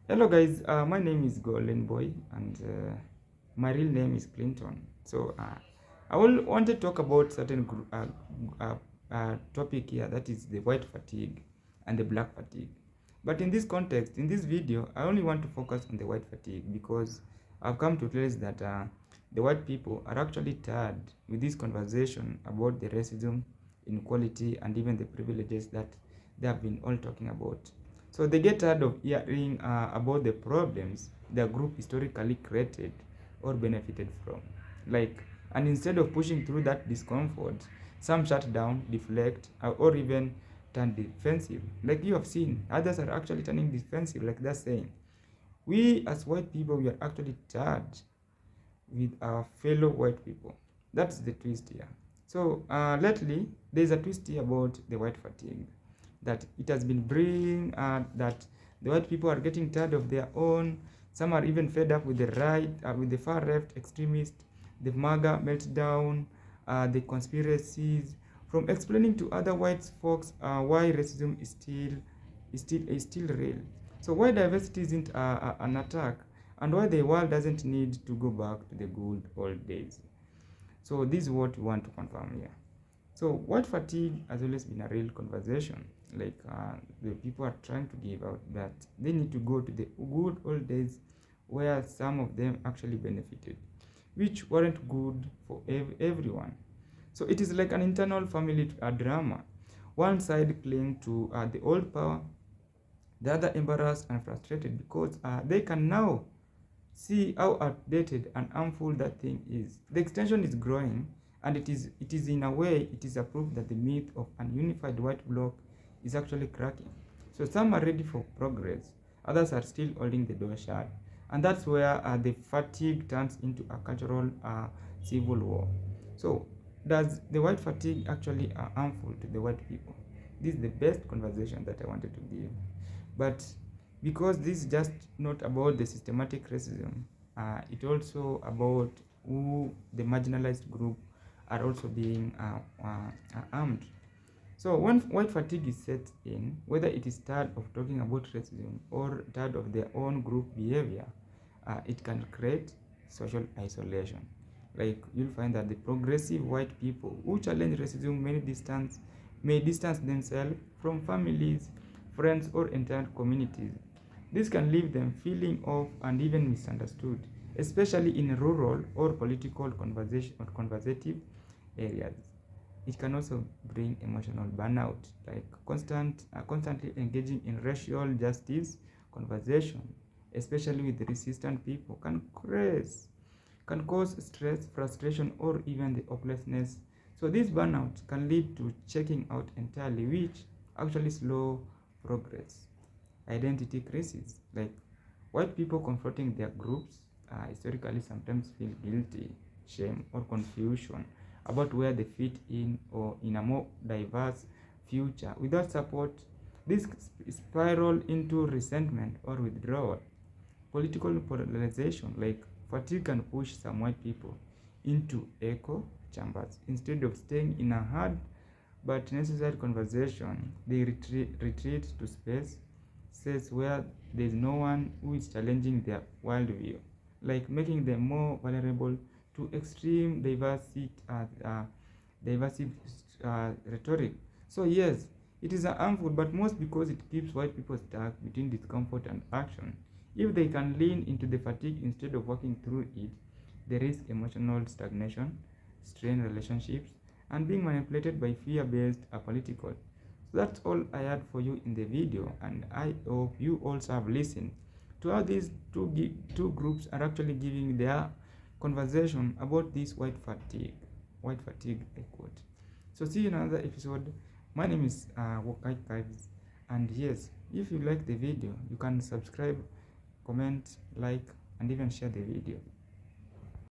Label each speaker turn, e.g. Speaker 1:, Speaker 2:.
Speaker 1: Hello guys, my name is Golden Boy and my real name is Clinton. I will want to talk about certain topic here, that is the white fatigue and the black fatigue. But in this context, in this video, I only want to focus on the white fatigue because I've come to realize that the white people are actually tired with this conversation about the racism, inequality, and even the privileges that they have been all talking about. So they get tired of hearing about the problems their group historically created or benefited from. And instead of pushing through that discomfort, some shut down, deflect, or even turn defensive. Like you have seen, others are actually turning defensive, like they're saying, we as white people, we are actually tired with our fellow white people. That's the twist here. So lately, there's a twist here about the white fatigue, that it has been bringing that the white people are getting tired of their own. Some are even fed up with the right, with the far left extremists, the MAGA meltdown, the conspiracies, from explaining to other white folks why racism is still real. So why diversity isn't an attack, and why the world doesn't need to go back to the good old days. So this is what we want to confirm here. So white fatigue has always been a real conversation. The people are trying to give out that they need to go to the good old days where some of them actually benefited, which weren't good for everyone. So it is like an internal family drama. One side cling to the old power, the other embarrassed and frustrated because they can now see how outdated and harmful that thing is. The extension is growing, and it is in a way, it is a proof that the myth of an unified white bloc is actually cracking. So some are ready for progress, others are still holding the door shut, and that's where the fatigue turns into a cultural civil war. So does the white fatigue actually harmful to the white people? This is the best conversation that I wanted to give. But because this is just not about the systematic racism, it also about who the marginalized group are also being armed. So when white fatigue is set in, whether it is tired of talking about racism or tired of their own group behavior, it can create social isolation. Like you'll find that the progressive white people who challenge racism may distance themselves from families, friends, or entire communities. This can leave them feeling off and even misunderstood, especially in rural or political conversation or conversative areas. It can also bring emotional burnout, like constantly engaging in racial justice conversation, especially with resistant people, can cause stress, frustration, or even the hopelessness. So this burnout can lead to checking out entirely, which actually slow progress. Identity crisis, like white people confronting their groups historically sometimes feel guilty, shame, or confusion about where they fit in or in a more diverse future. Without support, this spiral into resentment or withdrawal. Political polarization, like fatigue, can push some white people into echo chambers. Instead of staying in a hard but necessary conversation, they retreat to space where there is no one who is challenging their worldview, like making them more vulnerable to extreme divisive rhetoric. So yes, it is harmful, but most because it keeps white people stuck between discomfort and action. If they can lean into the fatigue instead of working through it, they risk emotional stagnation, strained relationships, and being manipulated by fear-based political. So that's all I had for you in the video, and I hope you also have listened to how these two groups are actually giving their conversation about this white fatigue, I quote. So see you in another episode. My name is Wokai Kives, and yes, if you like the video, you can subscribe, comment, like, and even share the video.